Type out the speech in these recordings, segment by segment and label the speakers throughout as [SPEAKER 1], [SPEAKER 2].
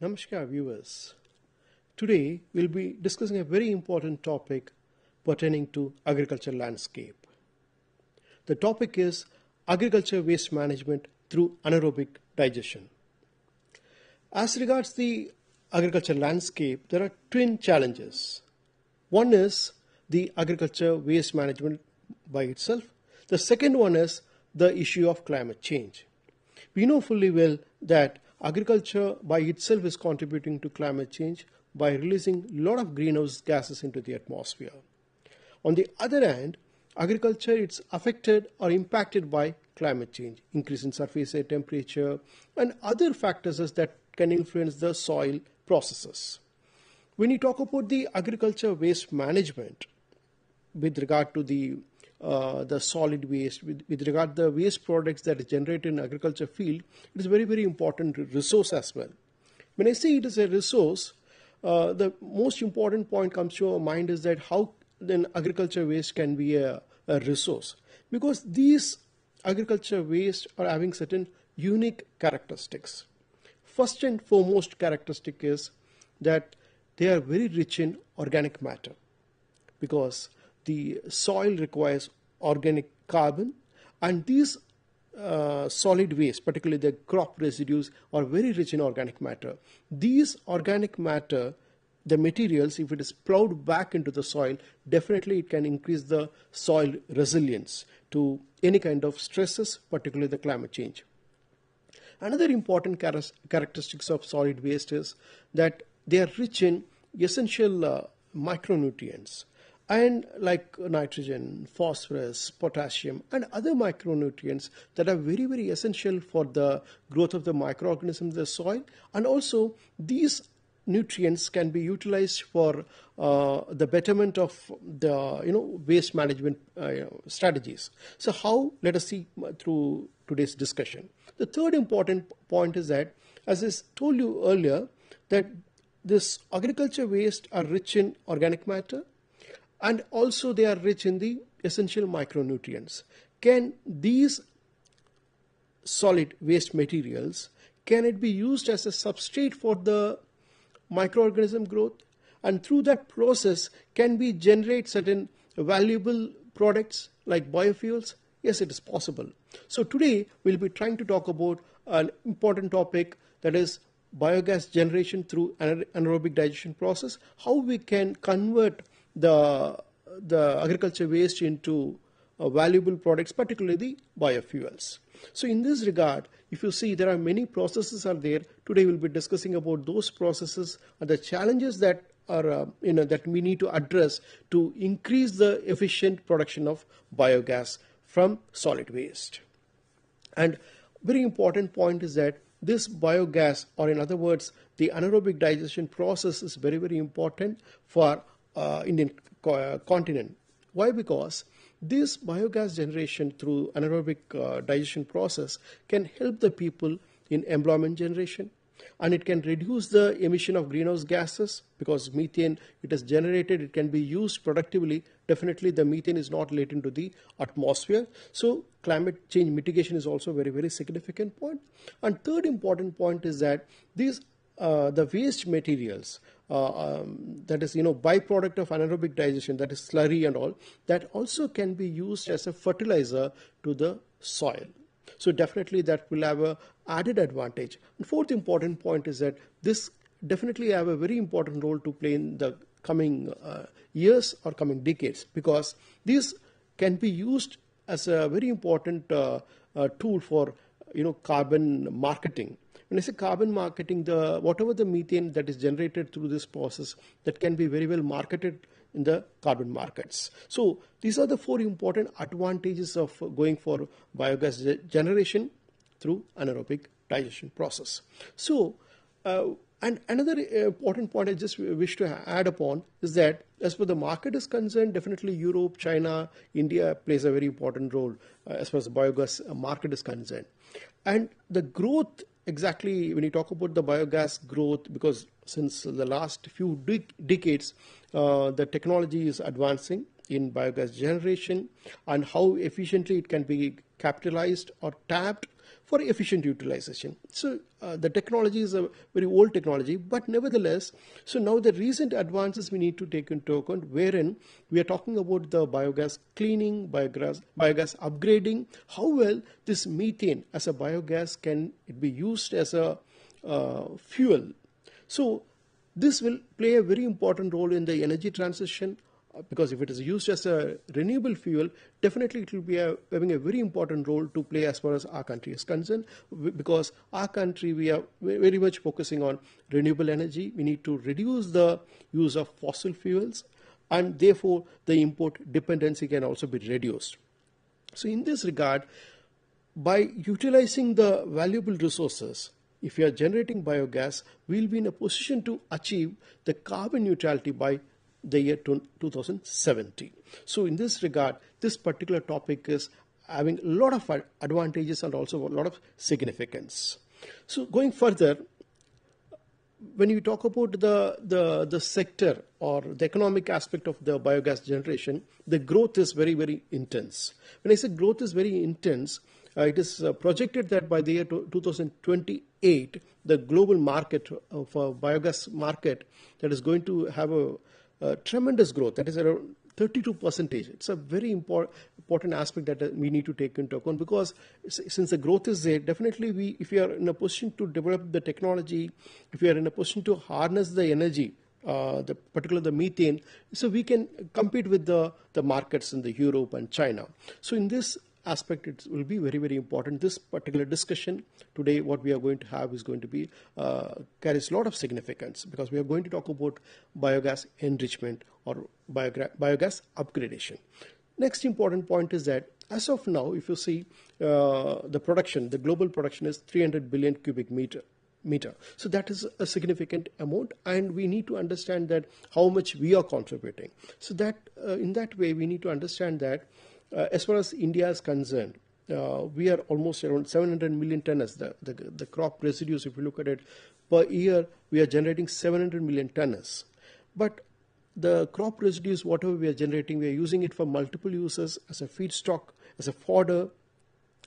[SPEAKER 1] Namaskar viewers. Today we'll be discussing a very important topic pertaining to agriculture landscape. The topic is agriculture waste management through anaerobic digestion. As regards the agriculture landscape, there are twin challenges. One is the agriculture waste management by itself. The second one is the issue of climate change. We know fully well that agriculture by itself is contributing to climate change by releasing a lot of greenhouse gases into the atmosphere. On the other hand, agriculture is affected or impacted by climate change, increase in surface air temperature, and other factors that can influence the soil processes. When you talk about the agriculture waste management with regard to the solid waste, with regard to the waste products that is generated in agriculture field, it is a very, very important resource as well. When I say it is a resource, the most important point comes to our mind is that how then agriculture waste can be a resource. Because these agriculture waste are having certain unique characteristics. First and foremost characteristic is that they are very rich in organic matter, because the soil requires organic carbon, and these solid waste, particularly the crop residues, are very rich in organic matter. These organic matter, the materials, if it is plowed back into the soil, definitely it can increase the soil resilience to any kind of stresses, particularly the climate change. Another important characteristics of solid waste is that they are rich in essential micronutrients, and like nitrogen, phosphorus, potassium, and other micronutrients that are very, very essential for the growth of the microorganisms in the soil. And also these nutrients can be utilized for the betterment of the waste management strategies. So how? Let us see through today's discussion. The third important point is that, as I told you earlier, that this agriculture waste are rich in organic matter, and also they are rich in the essential micronutrients. Can these solid waste materials, can it be used as a substrate for the microorganism growth? And through that process, can we generate certain valuable products like biofuels? Yes, it is possible. So today we'll be trying to talk about an important topic, that is biogas generation through anaerobic digestion process, how we can convert the agriculture waste into valuable products, particularly the biofuels. So in this regard, if you see, there are many processes are there. Today we'll be discussing about those processes and the challenges that are that we need to address to increase the efficient production of biogas from solid waste. And very important point is that this biogas, or in other words, the anaerobic digestion process, is very, very important for Indian continent. Why? Because this biogas generation through anaerobic digestion process can help the people in employment generation, and it can reduce the emission of greenhouse gases, because methane, it is generated, it can be used productively. Definitely the methane is not let into the atmosphere. So climate change mitigation is also a very, very significant point. And third important point is that these the waste materials, that is byproduct of anaerobic digestion, that is slurry and all, that also can be used as a fertilizer to the soil. So definitely that will have a added advantage. And fourth important point is that this definitely have a very important role to play in the coming years or coming decades, because these can be used as a very important tool for carbon marketing. When I say carbon marketing, whatever the methane that is generated through this process, that can be very well marketed in the carbon markets. So these are the four important advantages of going for biogas generation through anaerobic digestion process. So and another important point I just wish to add upon is that, as far as the market is concerned, definitely Europe, China, India plays a very important role as far as the biogas market is concerned. And the growth, exactly when you talk about the biogas growth, because since the last few decades, the technology is advancing in biogas generation, and how efficiently it can be capitalized or tapped for efficient utilization. So the technology is a very old technology, but nevertheless, so now the recent advances we need to take into account, wherein we are talking about the biogas cleaning, biogas upgrading, how well this methane as a biogas can it be used as a fuel. So this will play a very important role in the energy transition, because if it is used as a renewable fuel, definitely it will be having a very important role to play as far as our country is concerned, because our country, we are very much focusing on renewable energy. We need to reduce the use of fossil fuels, and therefore the import dependency can also be reduced. So in this regard, by utilizing the valuable resources, if we are generating biogas, we will be in a position to achieve the carbon neutrality by the year 2070. So in this regard, this particular topic is having a lot of advantages and also a lot of significance. So going further, when you talk about the sector or the economic aspect of the biogas generation, the growth is very, very intense. When I say growth is very intense, it is projected that by the year 2028, the global market of biogas market that is going to have a tremendous growth, that is around 32%. It's a very important aspect that we need to take into account, because since the growth is there, definitely if we are in a position to develop the technology, if we are in a position to harness the energy, the methane, so we can compete with the markets in the Europe and China. So in this aspect, it will be very, very important. This particular discussion today, what we are going to have is going to be carries a lot of significance, because we are going to talk about biogas enrichment or biogas upgradation. Next important point is that as of now, if you see the global production is 300 billion cubic meter. So that is a significant amount, and we need to understand that how much we are contributing. So that in that way, we need to understand that as far as India is concerned, we are almost around 700 million tonnes. The crop residues, if you look at it, per year, we are generating 700 million tonnes. But the crop residues, whatever we are generating, we are using it for multiple uses, as a feedstock, as a fodder,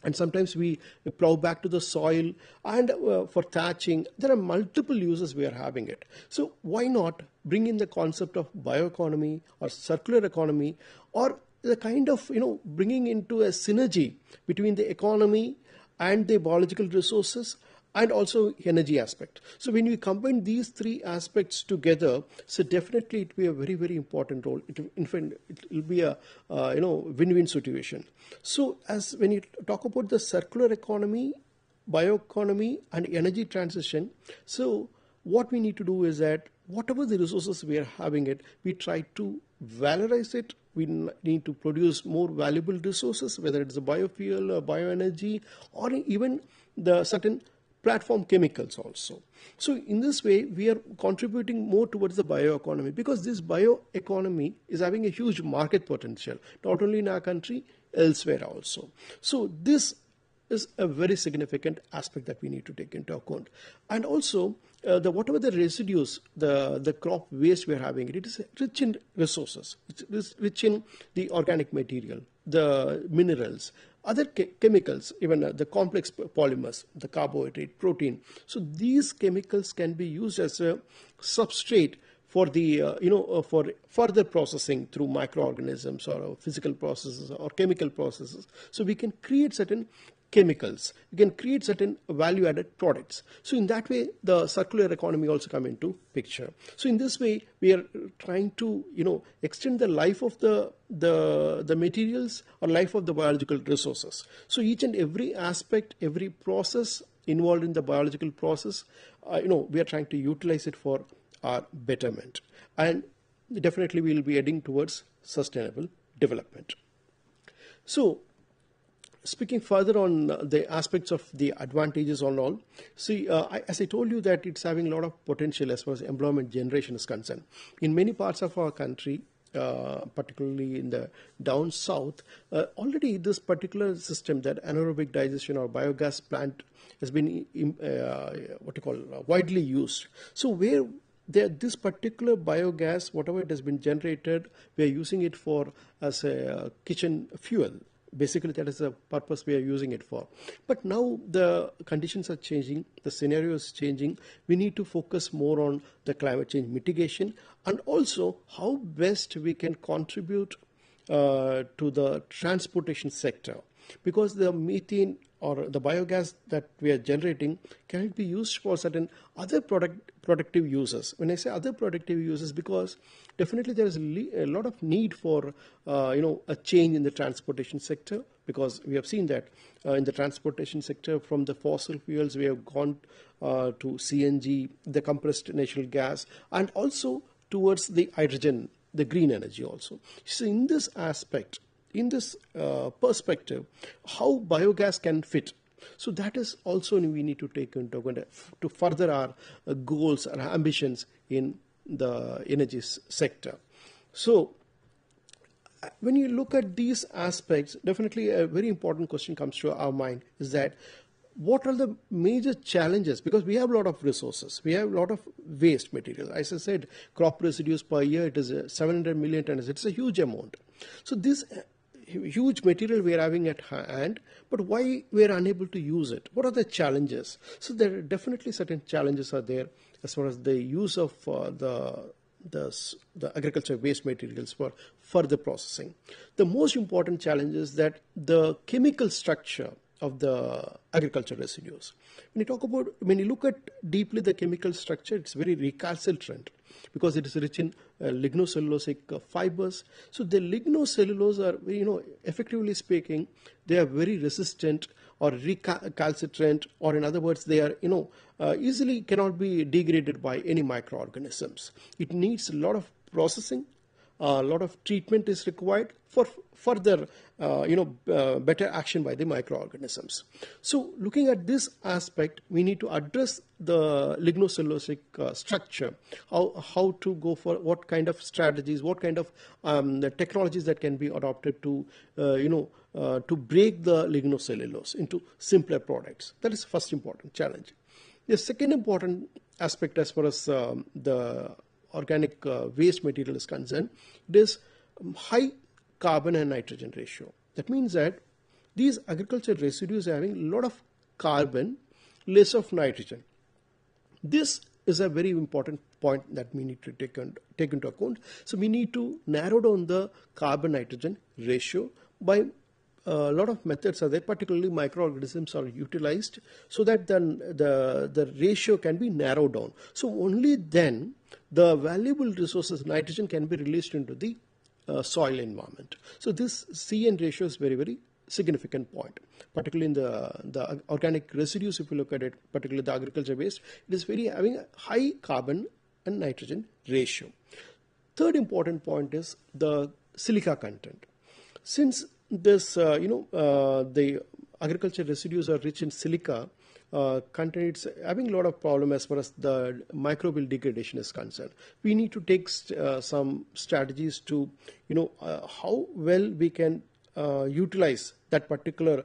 [SPEAKER 1] and sometimes we plow back to the soil, and for thatching. There are multiple uses we are having it. So why not bring in the concept of bioeconomy or circular economy, or the kind of bringing into a synergy between the economy and the biological resources and also energy aspect. So when we combine these three aspects together, so definitely it will be a very, very important role. In fact, it will be a win-win situation. So as when you talk about the circular economy, bioeconomy, and energy transition, so what we need to do is that whatever the resources we are having it, we try to valorize it. We need to produce more valuable resources, whether it's a biofuel or bioenergy, or even the certain platform chemicals also. So in this way, we are contributing more towards the bioeconomy, because this bioeconomy is having a huge market potential, not only in our country, elsewhere also. So this is a very significant aspect that we need to take into account. And also, whatever the residues, the crop waste we are having, it is rich in resources. It's rich in the organic material, the minerals, other chemicals, even the complex polymers, the carbohydrate, protein. So these chemicals can be used as a substrate for the for further processing through microorganisms or physical processes or chemical processes. So we can create certain chemicals, you can create certain value-added products. So in that way, the circular economy also come into picture. So in this way, we are trying to extend the life of the materials or life of the biological resources. So each and every aspect, every process involved in the biological process, we are trying to utilize it for our betterment, and definitely we will be heading towards sustainable development. So speaking further on the aspects of the advantages on all, see, as I told you that it's having a lot of potential as far as employment generation is concerned. In many parts of our country, particularly in the down south, already this particular system, that anaerobic digestion or biogas plant, has been widely used. So where this particular biogas, whatever it has been generated, we are using it for as a kitchen fuel. Basically, that is the purpose we are using it for. But now the conditions are changing, the scenario is changing. We need to focus more on the climate change mitigation and also how best we can contribute to the transportation sector, because the methane or the biogas that we are generating can it be used for certain other productive uses. When I say other productive uses, because definitely there is a lot of need for a change in the transportation sector, because we have seen that in the transportation sector, from the fossil fuels we have gone to CNG, the compressed natural gas, and also towards the hydrogen, the green energy also. So in this aspect, in this perspective, how biogas can fit. So that is also we need to take into account to further our goals and ambitions in the energy sector. So when you look at these aspects, definitely a very important question comes to our mind is that what are the major challenges? Because we have a lot of resources, we have a lot of waste material. As I said, crop residues per year, it is 700 million tons. It's a huge amount. So this huge material we are having at hand, but why we are unable to use it? What are the challenges? So there are definitely certain challenges are there as far as the use of the agriculture waste materials for further processing. The most important challenge is that the chemical structure of the agriculture residues. When you look at deeply the chemical structure, it's very recalcitrant because it is rich in lignocellulosic fibers. So the lignocellulose are, effectively speaking, they are very resistant or recalcitrant, or in other words, they are, easily cannot be degraded by any microorganisms. It needs a lot of processing. A lot of treatment is required for further, better action by the microorganisms. So looking at this aspect, we need to address the lignocellulosic structure, how to go for what kind of strategies, what kind of the technologies that can be adopted to, to break the lignocellulose into simpler products. That is the first important challenge. The second important aspect as far as the organic waste material is concerned, it is high carbon and nitrogen ratio. That means that these agriculture residues are having a lot of carbon, less of nitrogen. This is a very important point that we need to take into account. So we need to narrow down the carbon-nitrogen ratio by a lot of methods are there, particularly microorganisms are utilized so that then the ratio can be narrowed down. So only then the valuable resources, nitrogen, can be released into the soil environment. So this CN ratio is very, very significant point, particularly in the organic residues. If you look at it, particularly the agriculture waste, it is having a high carbon and nitrogen ratio. Third important point is the silica content. Since this, the agriculture residues are rich in silica content, it's having a lot of problem as far as the microbial degradation is concerned. We need to take some strategies to, how well we can utilize that particular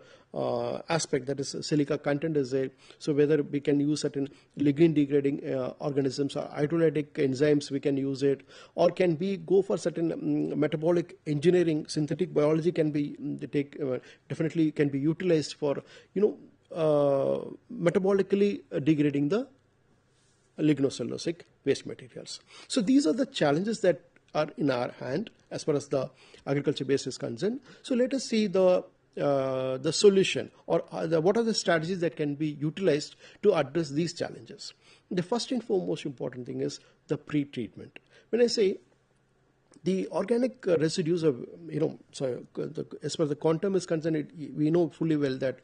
[SPEAKER 1] aspect, that is silica content is there. So whether we can use certain ligand degrading organisms or hydrolytic enzymes, we can use it, or can we go for certain metabolic engineering, synthetic biology can be definitely can be utilized for metabolically degrading the lignocellulosic waste materials. So these are the challenges that are in our hand as far as the agriculture base is concerned. So let us see the solution, or what are the strategies that can be utilized to address these challenges. The first and foremost important thing is the pre-treatment. When I say the organic residues of, as far as the quantum is concerned, we know fully well that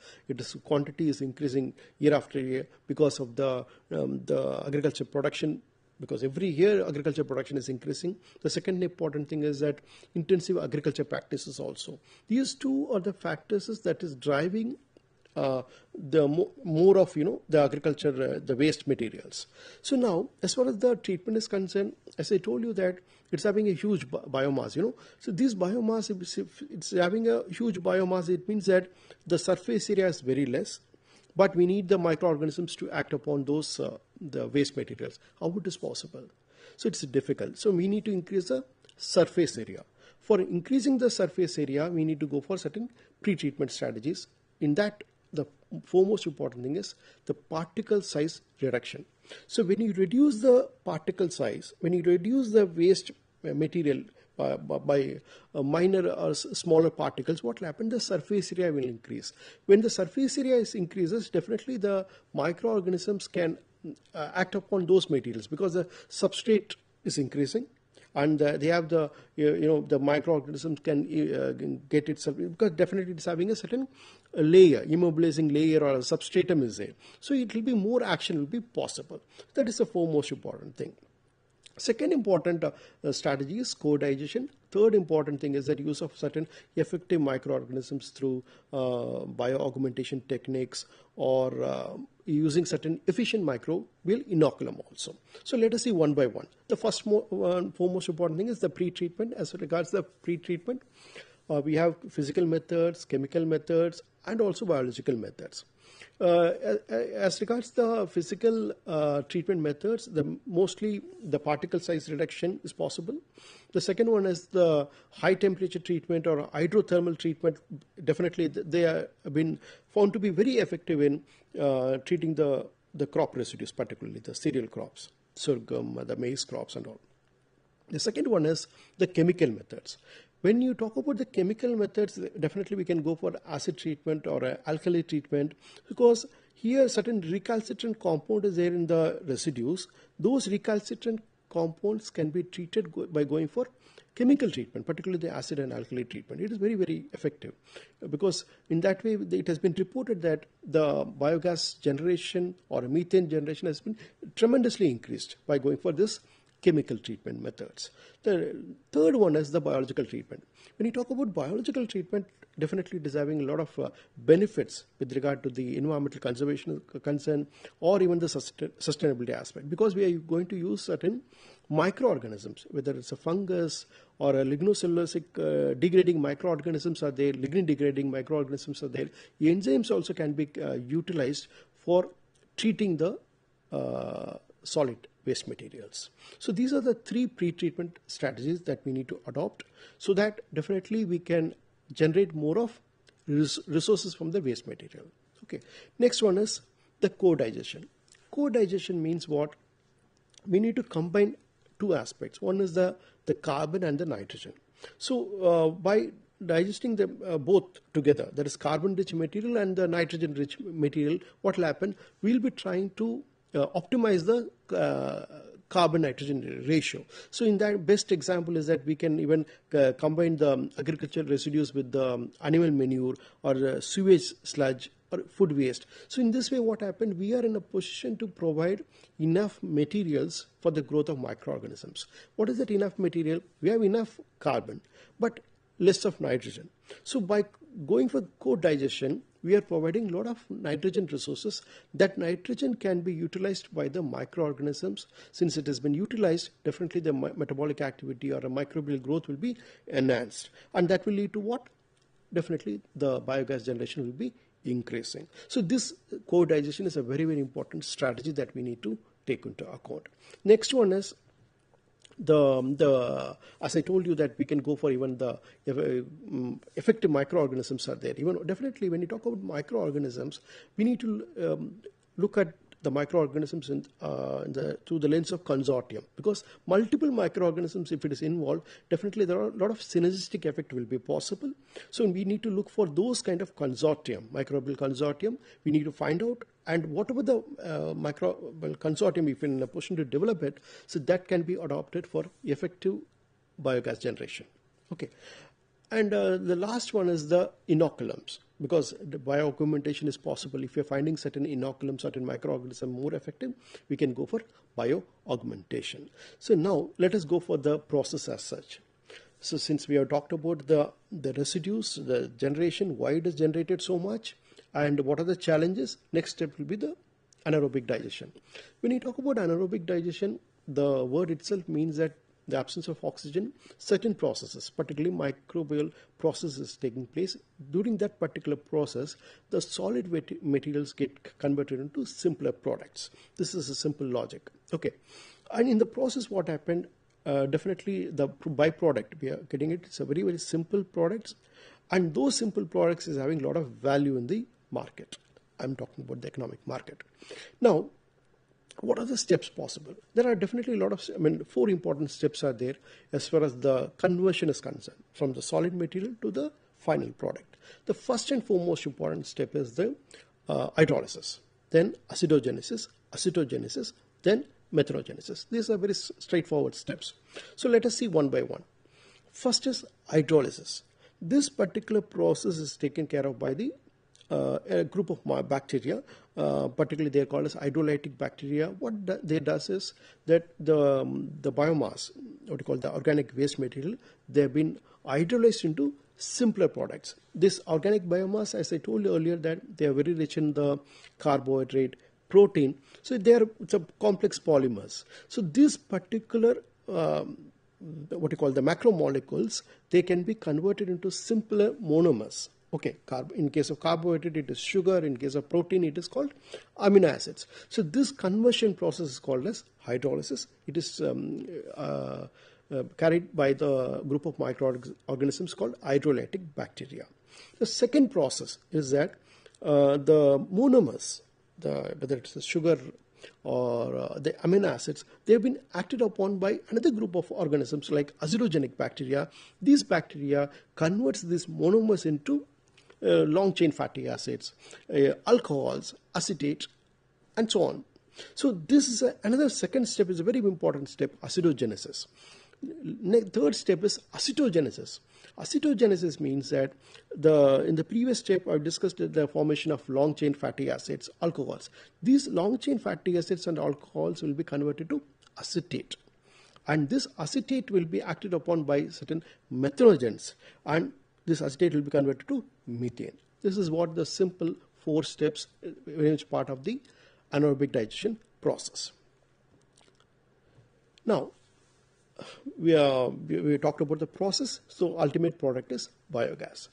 [SPEAKER 1] quantity is increasing year after year because of the agriculture production, because every year agriculture production is increasing. The second important thing is that intensive agriculture practices also. These two are the factors that is driving the more of the agriculture, the waste materials. So now, as far as the treatment is concerned, as I told you that it's having a huge biomass. So this biomass, if it's having a huge biomass, it means that the surface area is very less. But we need the microorganisms to act upon those the waste materials. How it is possible? So it's difficult. So we need to increase the surface area. For increasing the surface area, we need to go for certain pre-treatment strategies. In that, the foremost important thing is the particle size reduction. So when you reduce the particle size, when you reduce the waste material by minor or smaller particles, what will happen? The surface area will increase. When the surface area increases, definitely the microorganisms can act upon those materials because the substrate is increasing, and they have the the microorganisms can get itself, because definitely it's having a certain layer, immobilizing layer or a substratum is there. So it will be more action will be possible. That is the foremost important thing. Second important strategy is co-digestion. Third important thing is that use of certain effective microorganisms through bioaugmentation techniques or using certain efficient microbial inoculum also. So let us see one by one. The first foremost important thing is the pre-treatment. As regards the pre-treatment, we have physical methods, chemical methods, and also biological methods. As regards the physical treatment methods, mostly the particle size reduction is possible. The second one is the high temperature treatment or hydrothermal treatment. Definitely they have been found to be very effective in treating the crop residues, particularly the cereal crops, sorghum, the maize crops and all. The second one is the chemical methods. When you talk about the chemical methods, definitely we can go for acid treatment or alkali treatment, because here certain recalcitrant compound is there in the residues. Those recalcitrant compounds can be treated by going for chemical treatment, particularly the acid and alkali treatment. It is very, very effective, because in that way it has been reported that the biogas generation or methane generation has been tremendously increased by going for this chemical treatment methods. The third one is the biological treatment. When you talk about biological treatment, definitely it is having a lot of benefits with regard to the environmental conservation concern or even the sustainability aspect, because we are going to use certain microorganisms, whether it's a fungus or a lignocellulosic degrading microorganisms are there, lignin degrading microorganisms are there. Enzymes also can be utilized for treating the solid waste materials. So these are the three pre-treatment strategies that we need to adopt, so that definitely we can generate more of resources from the waste material. Okay. Next one is the co-digestion. Co-digestion means what? We need to combine two aspects. One is the carbon and the nitrogen. So by digesting them both together, that is carbon-rich material and the nitrogen-rich material, what will happen? We'll be trying to optimize the carbon-nitrogen ratio. So in that, best example is that we can even combine the agricultural residues with the animal manure or sewage sludge or food waste. So in this way, what happened? We are in a position to provide enough materials for the growth of microorganisms. What is that enough material? We have enough carbon, but less of nitrogen. So by going for co-digestion, we are providing a lot of nitrogen resources. That nitrogen can be utilized by the microorganisms. Since it has been utilized, definitely the metabolic activity or a microbial growth will be enhanced. And that will lead to what? Definitely the biogas generation will be increasing. So this co-digestion is a very, very important strategy that we need to take into account. Next one is as I told you, that we can go for even the effective microorganisms are there. Even definitely when you talk about microorganisms, we need to look at the microorganisms through the lens of consortium, because multiple microorganisms, if it is involved, definitely there are a lot of synergistic effect will be possible. So we need to look for those kind of consortium, microbial consortium. We need to find out, and whatever the microbial consortium, if in a position to develop it, so that can be adopted for effective biogas generation. Okay. And the last one is the inoculums, because the bioaugmentation is possible. If you're finding certain inoculum, certain microorganism more effective, we can go for bioaugmentation. So now let us go for the process as such. So since we have talked about the residues, the generation, why it is generated so much, and what are the challenges, next step will be the anaerobic digestion. When you talk about anaerobic digestion, the word itself means that the absence of oxygen, certain processes, particularly microbial processes taking place. During that particular process, the solid materials get converted into simpler products. This is a simple logic. Okay. And in the process, what happened? Definitely the byproduct, we are getting it. It's a very, very simple product. And those simple products is having a lot of value in the market. I'm talking about the economic market. Now, what are the steps possible? There are definitely a lot of, 4 important steps are there as far as the conversion is concerned, from the solid material to the final product. The first and foremost important step is the hydrolysis, then acidogenesis, acetogenesis, then methanogenesis. These are very straightforward steps. So let us see one by one. First is hydrolysis. This particular process is taken care of by the a group of bacteria, particularly they are called as hydrolytic bacteria. What they does is that the biomass, what you call the organic waste material, they have been hydrolyzed into simpler products. This organic biomass, as I told you earlier, that they are very rich in the carbohydrate, protein, so they are complex polymers. So these particular what you call the macromolecules, they can be converted into simpler monomers. Okay, in case of carbohydrate, it is sugar. In case of protein, it is called amino acids. So this conversion process is called as hydrolysis. It is carried by the group of microorganisms called hydrolytic bacteria. The second process is that the monomers, whether it's the sugar or the amino acids, they have been acted upon by another group of organisms like acidogenic bacteria. These bacteria converts these monomers into long chain fatty acids, alcohols, acetate, and so on. So this is another second step, is a very important step, acidogenesis. Third step is acetogenesis. Acetogenesis means that in the previous step I've discussed the formation of long chain fatty acids, alcohols. These long chain fatty acids and alcohols will be converted to acetate, and this acetate will be acted upon by certain methanogens, and this acetate will be converted to methane. This is what the simple 4 steps, very much part of the anaerobic digestion process. Now, we talked about the process, so ultimate product is biogas.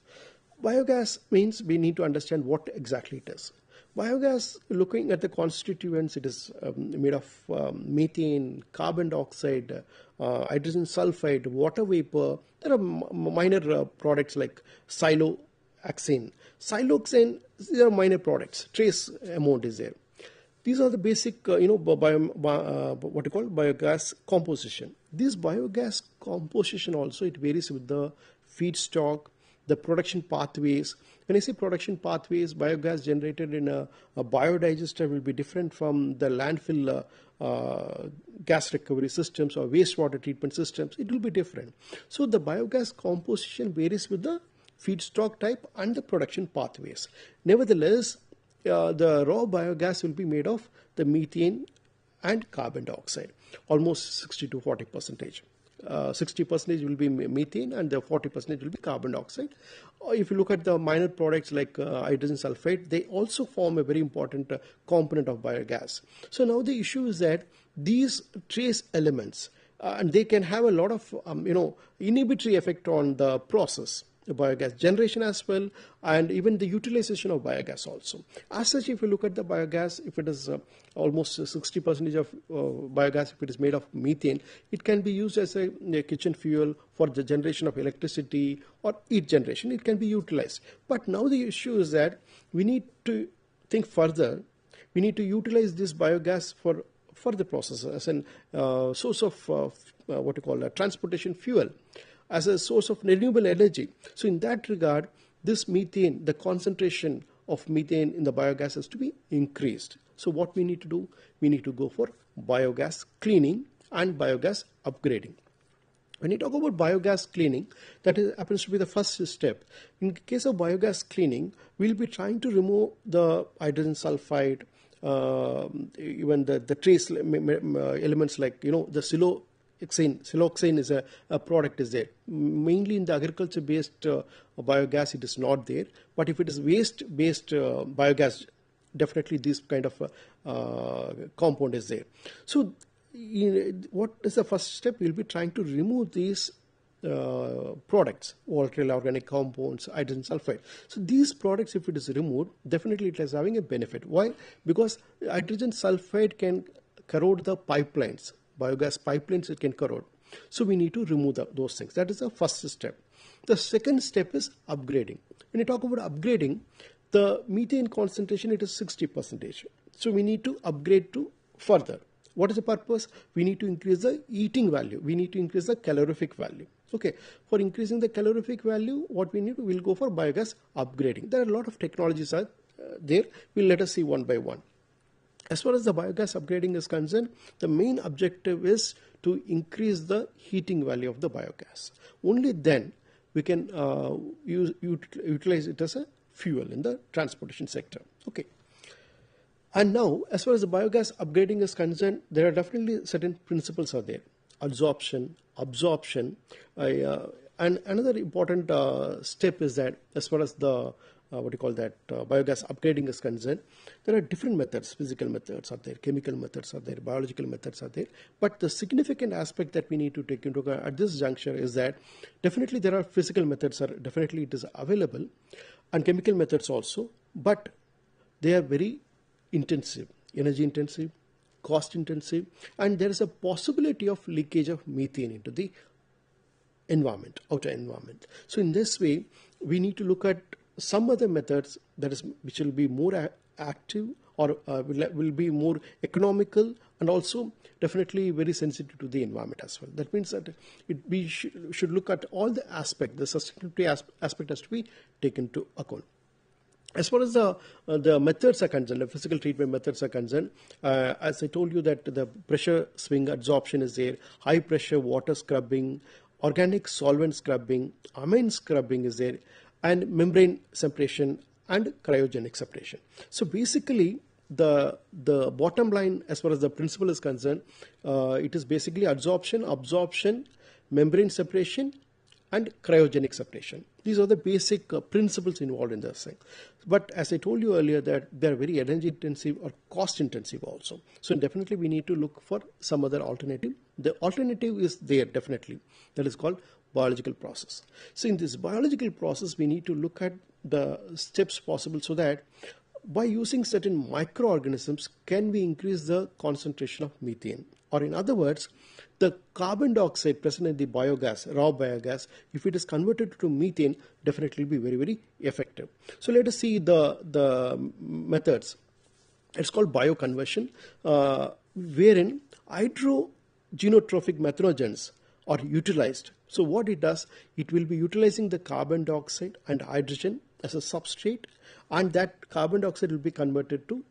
[SPEAKER 1] Biogas means we need to understand what exactly it is. Biogas, looking at the constituents, it is made of methane, carbon dioxide, hydrogen sulfide, water vapor. There are minor products like siloxane. Siloxane, these are minor products. Trace amount is there. These are the basic, what you call biogas composition. This biogas composition also, it varies with the feedstock, the production pathways. When I say production pathways, biogas generated in a biodigester will be different from the landfill gas recovery systems or wastewater treatment systems. It will be different. So the biogas composition varies with the feedstock type and the production pathways. Nevertheless, the raw biogas will be made of the methane and carbon dioxide, almost 60 to 40%. 60% will be methane and the 40% will be carbon dioxide. If you look at the minor products like hydrogen sulfide, they also form a very important component of biogas. So now the issue is that these trace elements, and they can have a lot of inhibitory effect on the process, the biogas generation as well, and even the utilization of biogas also. As such, if you look at the biogas, if it is almost 60% of biogas, if it is made of methane, it can be used as a kitchen fuel for the generation of electricity or heat generation. It can be utilized. But now the issue is that we need to think further. We need to utilize this biogas for further processes as a source of what you call a transportation fuel, as a source of renewable energy. So in that regard, this methane, the concentration of methane in the biogas has to be increased. So what we need to do? We need to go for biogas cleaning and biogas upgrading. When you talk about biogas cleaning, that happens to be the first step. In case of biogas cleaning, we'll be trying to remove the hydrogen sulfide, even the trace elements like, the siloxane is a product is there. Mainly in the agriculture-based biogas, it is not there. But if it is waste-based biogas, definitely this kind of compound is there. So what is the first step? We'll be trying to remove these products, volatile organic compounds, hydrogen sulfide. So these products, if it is removed, definitely it is having a benefit. Why? Because hydrogen sulfide can corrode the pipelines. Biogas pipelines, it can corrode. So we need to remove those things. That is the first step. The second step is upgrading. When you talk about upgrading, the methane concentration, it is 60%. So we need to upgrade to further. What is the purpose? We need to increase the heating value. We need to increase the calorific value. Okay, for increasing the calorific value, what we need to, we'll go for biogas upgrading. There are a lot of technologies are there. We'll let us see one by one. As far as the biogas upgrading is concerned, the main objective is to increase the heating value of the biogas. Only then we can utilize it as a fuel in the transportation sector. Okay. And now, as far as the biogas upgrading is concerned, there are definitely certain principles are there. Absorption, and another important step is that as far as the biogas upgrading is concerned, there are different methods. Physical methods are there, chemical methods are there, biological methods are there. But the significant aspect that we need to take into account at this juncture is that definitely there are physical methods definitely it is available, and chemical methods also, but they are very intensive, energy intensive, cost intensive, and there is a possibility of leakage of methane into the environment, outer environment. So in this way, we need to look at some other methods which will be more active or will be more economical and also definitely very sensitive to the environment as well. That means that we should look at all the aspects. The sustainability aspect has to be taken into account. As far as the methods are concerned, the physical treatment methods are concerned, as I told you that the pressure swing adsorption is there, high pressure water scrubbing, organic solvent scrubbing, amine scrubbing is there, and membrane separation and cryogenic separation. So basically, the bottom line as far as the principle is concerned, it is basically adsorption, absorption, membrane separation, and cryogenic separation. These are the basic principles involved in this thing. But as I told you earlier, that they are very energy intensive or cost intensive also. So definitely we need to look for some other alternative. The alternative is there definitely. That is called biological process. So in this biological process, we need to look at the steps possible so that by using certain microorganisms, can we increase the concentration of methane? Or in other words, the carbon dioxide present in the biogas, raw biogas, if it is converted to methane, definitely will be very, very effective. So let us see the methods. It's called bioconversion, wherein hydrogenotrophic methanogens are utilized. So what it does, it will be utilizing the carbon dioxide and hydrogen as a substrate, and that carbon dioxide will be converted to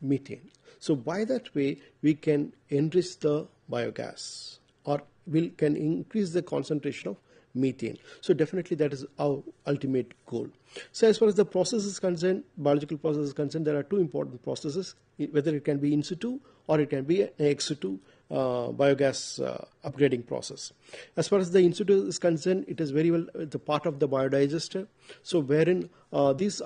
[SPEAKER 1] methane. So by that way, we can enrich the biogas or can increase the concentration of methane. So definitely that is our ultimate goal. So as far as the process is concerned, biological process is concerned, there are two important processes, whether it can be in situ or it can be an ex situ biogas upgrading process. As far as the in situ is concerned, it is very well the part of the biodigester. So wherein these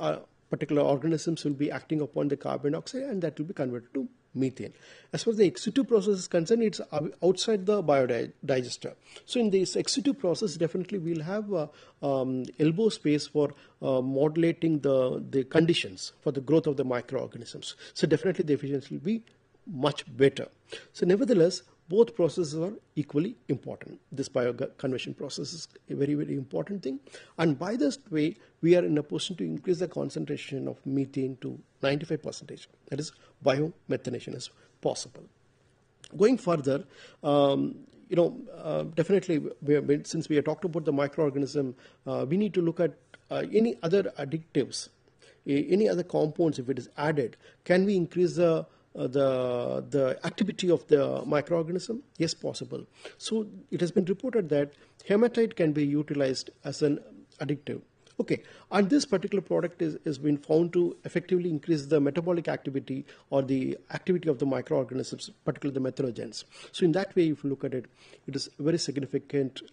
[SPEAKER 1] particular organisms will be acting upon the carbon dioxide and that will be converted to methane. As far as the ex situ process is concerned, it's outside the biodigester. So in this ex situ process, definitely we'll have elbow space for modulating the conditions for the growth of the microorganisms. So definitely the efficiency will be much better. So nevertheless, both processes are equally important. This bioconversion process is a very, very important thing. And by this way, we are in a position to increase the concentration of methane to 95%. That is, biomethanation is possible. Going further, definitely, since we have talked about the microorganism, we need to look at any other additives, any other compounds. If it is added, can we increase the activity of the microorganism? Yes, possible. So it has been reported that hematite can be utilized as an additive. Okay, and this particular product is been found to effectively increase the metabolic activity or the activity of the microorganisms, particularly the methanogens. So in that way, if you look at it, it is a very significant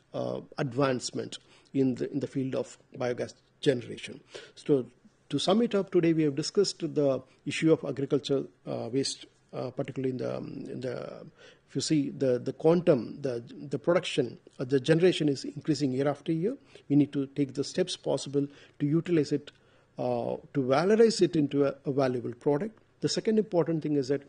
[SPEAKER 1] advancement in the field of biogas generation. So to sum it up, today we have discussed the issue of agriculture waste, particularly in the if you see the quantum, the production, the generation is increasing year after year. We need to take the steps possible to utilize it, to valorize it into a valuable product. The second important thing is that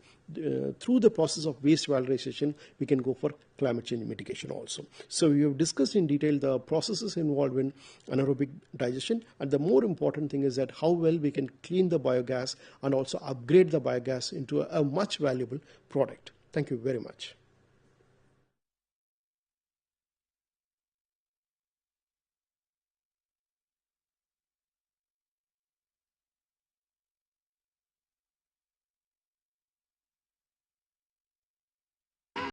[SPEAKER 1] through the process of waste valorization, we can go for climate change mitigation also. So we have discussed in detail the processes involved in anaerobic digestion, and the more important thing is that how well we can clean the biogas and also upgrade the biogas into a much valuable product. Thank you very much.